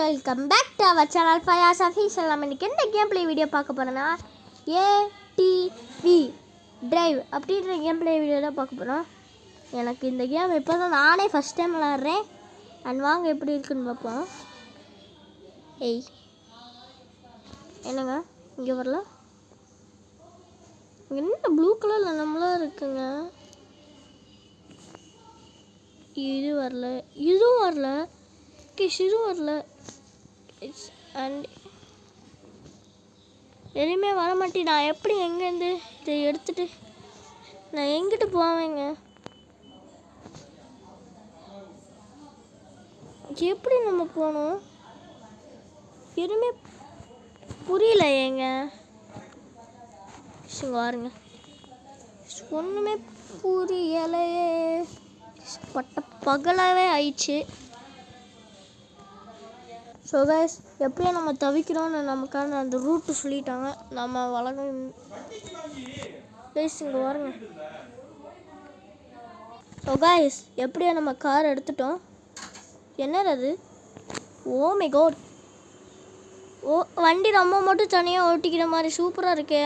Welcome back to our channel Fayaz official. நம்ம இன்றைக்கி எந்த கேம் ப்ளே வீடியோ பார்க்க போகிறோன்னா ஏடிவி டிரைவ் அப்படின்ற கேம் ப்ளே வீடியோ தான் பார்க்க போகிறோம். எனக்கு இந்த கேம் இப்போ தான் நானே ஃபஸ்ட் டைம் விளாட்றேன். அண்ட் வாங்க எப்படி இருக்குன்னு பார்ப்போம். ஏய் என்னங்க இங்கே வரல, என்ன ப்ளூ கலரில் நம்மளாம் இருக்குங்க. இது வரல, இதுவும் வரல, இதுவும் வரல, அண்ட் எதுவுமே வர மாட்டேன். நான் எப்படி எங்கேருந்து இதை எடுத்துட்டு நான் எங்கிட்டு போவேங்க? எப்படி நம்ம போகணும் எதுவுமே புரியல ஏங்க. பாருங்க ஒன்றுமே புரியலையே, பட்ட பகலாகவே ஆயிடுச்சு. ஸோ கைஸ் எப்படியும் நம்ம தவிக்கிறோன்னு நமக்கான அந்த ரூட்டு சொல்லிட்டாங்க. நம்ம வழக்கம் கைஸ் இங்கே பாருங்க. ஸோ கைஸ் எப்படியோ நம்ம கார் எடுத்துட்டோம். என்னது அது? ஓ மை காட், ஓ வண்டி நம்ம மட்டும் தனியாக ஓட்டிக்கிற மாதிரி சூப்பராக இருக்கே.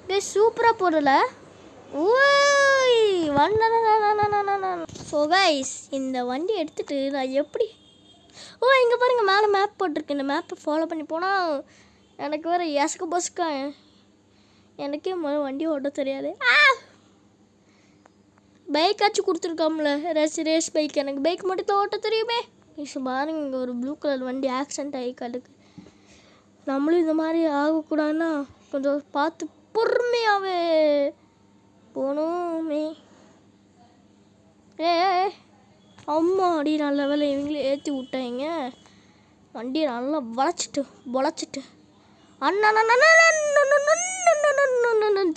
கைஸ் சூப்பராக போடல. ஓய் ஸோ கைஸ் இந்த வண்டி எடுத்துகிட்டு நான் எப்படி இங்கே பாருங்கள் மேலே மேப் போட்டிருக்கு. இந்த மேப்பை ஃபாலோ பண்ணி போனால் எனக்கு வேறு எசக்கு பஸ்க்கா. எனக்கே முதல்ல வண்டி ஓட்ட தெரியாது. பைக்காச்சும் கொடுத்துருக்காம்ல, ரேஸ் பைக். எனக்கு பைக் மட்டும் தான் ஓட்ட தெரியுமே. பாருங்க இங்கே ஒரு ப்ளூ கலர் வண்டி ஆக்சிடென்ட் ஆகி கிடக்கு. நம்மளும் இந்த மாதிரி ஆகக்கூடாதுன்னா கொஞ்சம் பார்த்து பொறுமையாகவே போகணுமே. அம்மா அடி நல்ல வேலை இவங்களே ஏற்றி விட்டாங்க. வண்டியை நல்லா பொழைச்சிட்டு அண்ணா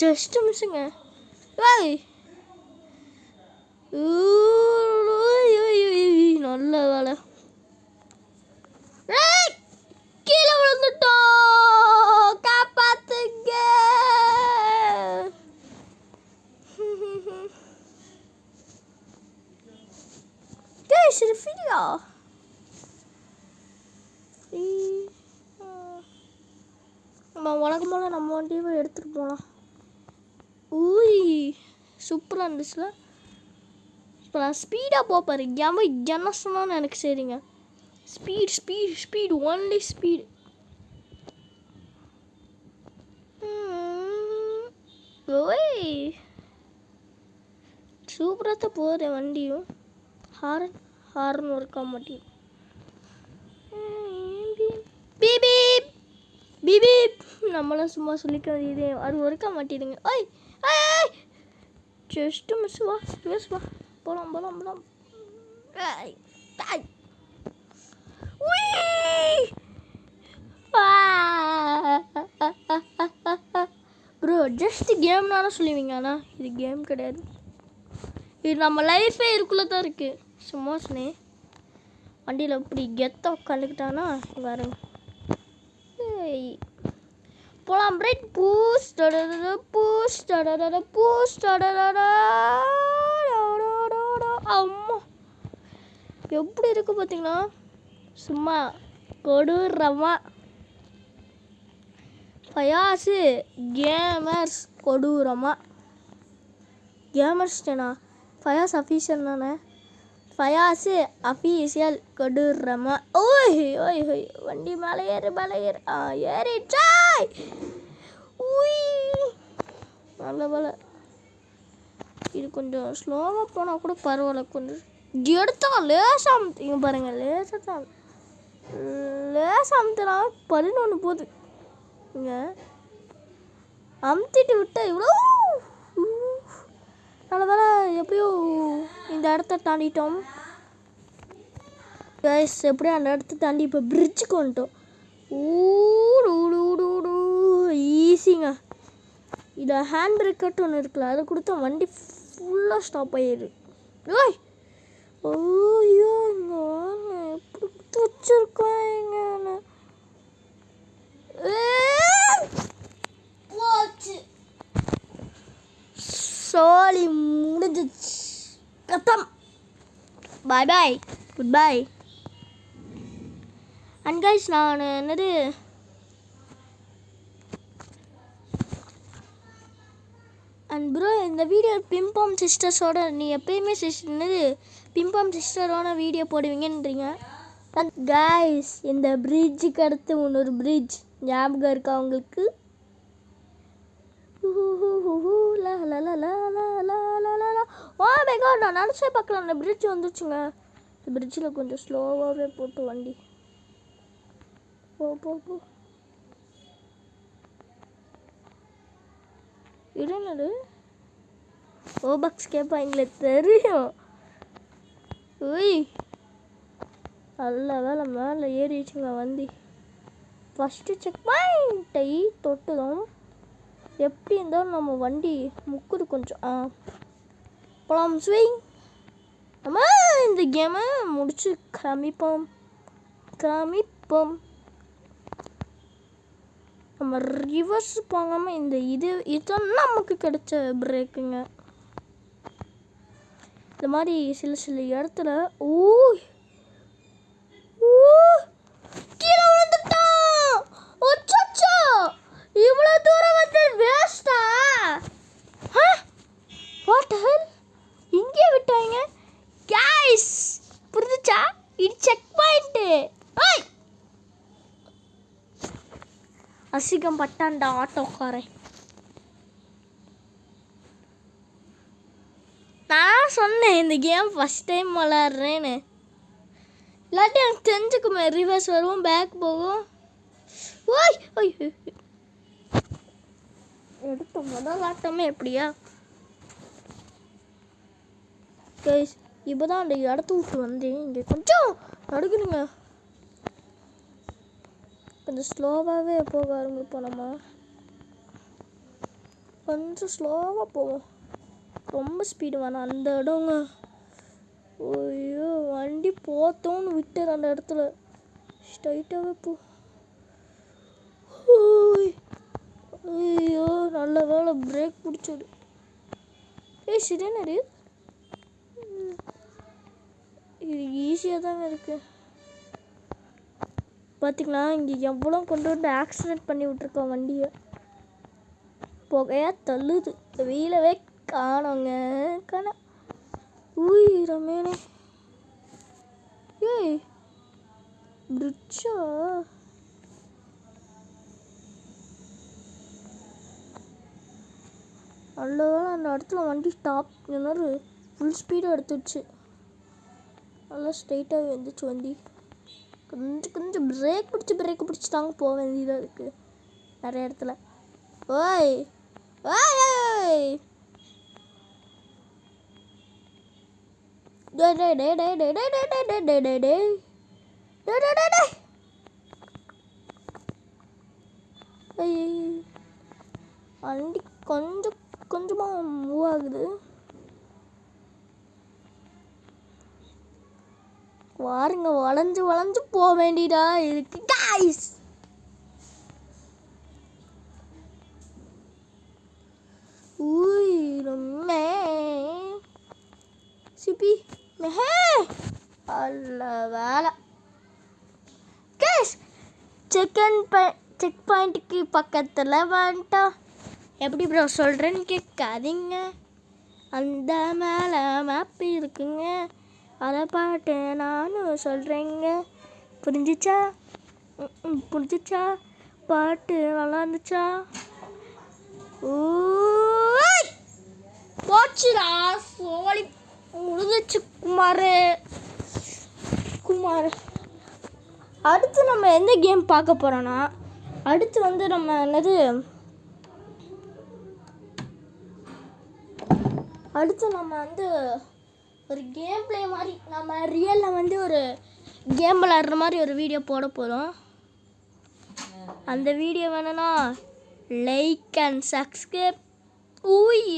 ஜஸ்ட் மிஸ்ஸுங்க. நல்ல வேலை கீழே விழுந்துட்டோம், காப்பாத்துங்க. ஃப்ரீயா நம்ம வழக்கம் போல் நம்ம வண்டியை எடுத்துகிட்டு போகலாம். ஊய் சூப்பராக இருந்துச்சுல. இப்போ நான் ஸ்பீடாக போப்பாரு. என்ன சொன்னான்னு எனக்கு சரிங்க. Speed only speed. ஓய் சூப்பராக தான் போகுது வண்டியும். ஹாரன் ஒர்க் ஆக மாட்டேங்குது. பீபீப் நம்மளாம் சும்மா சொல்லிக்கிறது. இது அது ஒர்க் ஆக மாட்டேங்குதுங்க. ஓய் ஜஸ்ட்டு மிஸ் வா போகலாம். ப்ரோ ஜஸ்ட் கேம்னால சொல்லுவீங்க, ஆனால் இது கேம் கிடையாது. இது நம்ம லைஃபே இருக்குள்ளே தான் இருக்குது. சும்மா சொன்னேன். வண்டியில் இப்படி கெத்த உட்காந்துக்கிட்டானா வேறு போகலாம். பிரைட் பூஸ்ட் அம்மா எப்படி இருக்குது பார்த்தீங்களா? சும்மா கொடூரமா. ஃபயாஸு கேமர்ஸ் கொடூரமா. கேமர்ஸ்டேனா ஃபயாஸ் அஃபீஷியல் தானே. ஃபயாஸு அஃபீஷியல் கொடூரமா. ஓய் வண்டி மேலே ஏறு ஏறிச்சாய். நல்ல வேலை இது கொஞ்சம் ஸ்லோவாக போனால் கூட பரவாயில்ல. கொஞ்சம் எடுத்தா லேசாக இங்கே பாருங்கள், லேசாக அமுத்துனா 11 போகுது. இங்கே அமுத்திட்டு விட்டால் இவ்வளோ நல்ல வேலை. எப்படியோ இந்த இடத்த தாண்டிட்டோம் கைஸ். எப்படியோ அந்த இடத்த தாண்டி இப்போ பிரிட்ஜுக்கு வந்துட்டோம். ஈஸிங்க. இதை ஹேண்ட் பிரேக்கர்ட்டு ஒன்று இருக்குல்ல, அதை கொடுத்தா வண்டி ஃபுல்லாக ஸ்டாப் ஆகிடுது. ஐயோ இங்கே வாங்க எப்படி வச்சுருக்காங்க. சோலி முடிஞ்சிச்சு, கத்தம். Bye good bye. And guys நான் என்னது அண்ட் ப்ரோ இந்த வீடியோ பிம்பாம் சிஸ்டர்ஸோட நீ எப்பயுமே என்னது பிம்பாம் சிஸ்டரோட வீடியோ போடுவீங்கன்றீங்க. அண்ட் கைஸ் இந்த பிரிட்ஜுக்கு அடுத்து இன்னொரு பிரிட்ஜ் ஞாபகம் இருக்கா உங்களுக்கு? ஓ மை காட், நான் நினச்சே பார்க்கலாம் அந்த பிரிட்ஜ் வந்துச்சுங்க. இந்த பிரிட்ஜில் கொஞ்சம் ஸ்லோவாகவே போட்டு வண்டி போ போ போ. என்னது ஓபக்ஸ் கேட்பாங்களே தெரியும். உய் நல்ல வேலை மேலே ஏறிச்சுங்க வண்டி. ஃபஸ்ட்டு செக் பாயிண்ட்டை தொட்டுதான் எப்படி இருந்தாலும் நம்ம வண்டி முக்குது கொஞ்சம். போலாம் ஸ்விங். நம்ம இந்த கேமை முடிச்சு காமிப்போம். நம்ம ரிவர்ஸ் போகாமல் இந்த இதுதான் நமக்கு கிடைச்ச பிரேக்குங்க. இந்த மாதிரி சில இடத்துல கீழே விழுந்துட்டான். இவ்வளோ தூரம் வந்து வேஸ்டா? வாட் ஹெல், இங்கே விட்டாங்க கைஸ். புரிஞ்சுச்சா? இது செக் பாயிண்ட்டு. அசிங்கம் பட்டான்டா ஆட்டோக்காரன். நான் சொன்னேன் இந்த கேம் ஃபஸ்ட் டைம் விளாட்றேன்னு. இல்லாட்டி எனக்கு தெரிஞ்சுக்குமே ரிவர்ஸ் வருவோம் பேக் போகும். ஓய் ஓய் எடுத்த முதல் ஆட்டமே எப்படியா கைஸ்? இப்போ தான் அந்த இடத்த விட்டு வந்தேன். இங்கே கொஞ்சம் நடுக்குதுங்க. கொஞ்சம் ஸ்லோவாகவே போக ஆரம்பிப்போம். நம்ம கொஞ்சம் ஸ்லோவாக போவோம், ரொம்ப ஸ்பீடு வேணாம். அந்த இடங்க ஐயோ வண்டி போத்தோன்னு விட்டுற அந்த இடத்துல ஸ்ட்ரைட்டாகவே போ. ஐயோ நல்ல வேலை பிரேக் பிடிச்சது. சரியானது இது ஈஸியாக தாங்க இருக்குது. பார்த்திங்களா இங்கே எவ்வளோ கொண்டு வந்து ஆக்சிடெண்ட் பண்ணி விட்ருக்கோம் வண்டியை. புகையாக தள்ளுது, வீலவே காணோங்க. ரமேனே ஏய் பிரிட்ஜா? நல்ல வேலை அந்த இடத்துல வண்டி ஸ்டாப் என்னது ஃபுல் ஸ்பீடாக எடுத்துடுச்சு. நல்லா ஸ்ட்ரைட்டாகவே வந்துச்சு வண்டி. கொஞ்சம் பிரேக் பிடிச்சி தாங்க போக வேண்டியதாக இருக்குது நிறைய இடத்துல. ஓய் ஓய் வண்டி கொஞ்சமாக மூவ் ஆகுது. வாருங்க வளைஞ்சு போக வேண்டியதா இருக்கு கைஸ். ரம்மே சிபி மெஹே அல்ல வேலை கைஸ். செக் பாயிண்ட்டுக்கு பக்கத்தில் வந்துட்டோம். எப்படி ப்ரோ சொல்கிறேன்னு கேட்காதீங்க. அந்த மேலே மேப் இருக்குங்க, அதை பாட்டு நானும் சொல்கிறேங்க. புரிஞ்சிச்சா? பாட்டு நல்லா இருந்துச்சா? போச்சுடா சோழி முடிஞ்சிச்சு குமார். அடுத்து நம்ம எந்த கேம் பார்க்க போகிறோன்னா, அடுத்து வந்து நம்ம என்னது அடுத்து நம்ம வந்து ஒரு கேம் பிளே மாதிரி நம்ம ரியலில் வந்து ஒரு கேம் விளாடுற மாதிரி ஒரு வீடியோ போட போகிறோம். அந்த வீடியோ வேணும்னா லைக் அண்ட் சப்ஸ்கிரைப்.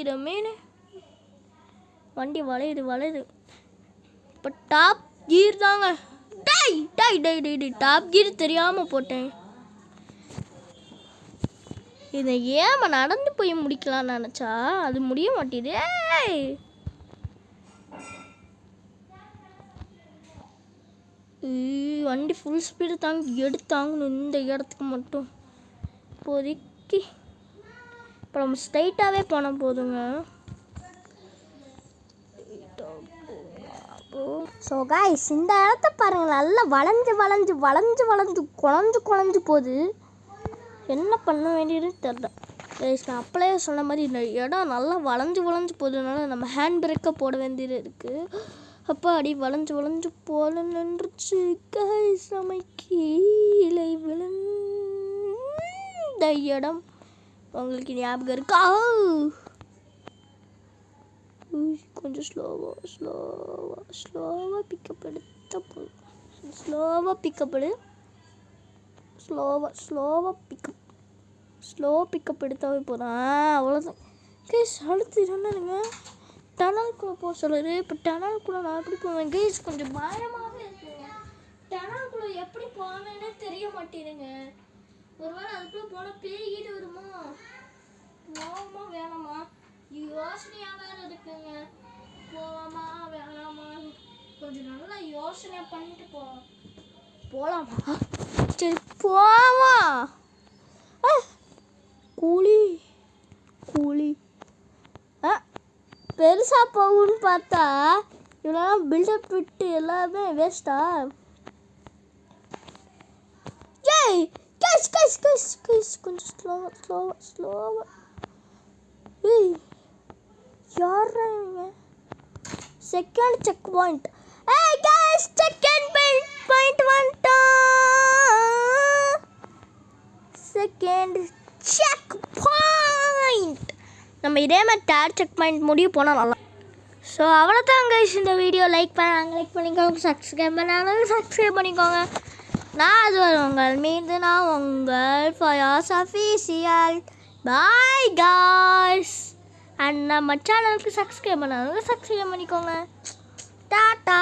ரமேனே வண்டி வளையுது. இப்போ டாப் கீர் தாங்க. டாப் கீர் தெரியாமல் போட்டேன். இதை ஏன் நடந்து போய் முடிக்கலாம்னு நினச்சா அது முடிய மாட்டேது. வண்டி ஃபுல் ஸ்பீடு தாங்கி எடுத்தாங்கணும் இந்த இடத்துக்கு மட்டும் இப்போதைக்கு. இப்போ நம்ம ஸ்ட்ரைட்டாகவே போனால் போதுங்க. ஸோ காய்ஸ் இந்த இடத்த பாருங்கள், நல்லா வளைஞ்சு வளைஞ்சு வளைஞ்சு வளைஞ்சு குழஞ்சு குழஞ்சு போகுது. என்ன பண்ண வேண்டியதுன்னு தெரில கைஸ். நான் அப்பளே சொன்ன மாதிரி இந்த இடம் நல்லா வளைஞ்சு வளைஞ்சு போகுதுனால நம்ம ஹேண்ட் பிரேக்கை போட வேண்டியது இருக்குது. அப்போ அடி வளைஞ்சு வளைஞ்சு போல நின்றுச்சு கைஸ். நம்ம கீழே விழுந்த இடம் உங்களுக்கு ஞாபகம் இருக்கா? கொஞ்சம் ஸ்லோவாக பிக்கப் எடுத்த போதும். ஸ்லோவாக பிக்கப் எடு. ஸ்லோ பிக்கப் எடுத்தாவே போதும். அவ்வளோதான் கேஸ். அடுத்து என்னங்க டனல்குள்ளே போக சொல்லுது. இப்போ டனல்குள்ளே நான் எப்படி போவேன் கேஸ்? கொஞ்சம் பயமாகவே இருக்குங்க. டனல்குள்ளே எப்படி போவேன்னே தெரிய மாட்டேங்குங்க. ஒருவேளை அதுக்குள்ளே போனால் பேய்கிட்டு வருமா? போகமா வேணாமா யோசனையாக வேறு இருக்குங்க. போகலாமா வேணாமா கொஞ்சம் நல்லா யோசனை பண்ணிட்டு போகலாமா? சரி போவா. கூலி பெருசாக போகும்னு பார்த்தா இவ்வளோ பில்டப் விட்டு எல்லாமே வேஸ்டா? ஏய் கைஸ் கொஞ்சம் ஸ்லோவாக. ஏய் யாரா இவங்க? Second check point. ஏய் கைஸ் செகண்ட் பாயிண்ட் வந்துட்டா. Second check point. நம்ம இதே மாதிரி தேர்ட் செக் பாயிண்ட் முடிவு போனால் நல்லா. ஸோ அவ்வளோதான் கைஸ். இந்த வீடியோ லைக் பண்ணிக்கோங்க, சப்ஸ்கிரைப் பண்ணாலும் சப்ஸ்கிரைப் பண்ணிக்கோங்க. நான் அது உங்கள் மீது நான் உங்கள் Fayaz official. Bye guys. And நம்ம சேனலுக்கு சப்ஸ்கிரைப் பண்ணாலும் சப்ஸ்கிரைப் பண்ணிக்கோங்க. டாட்டா.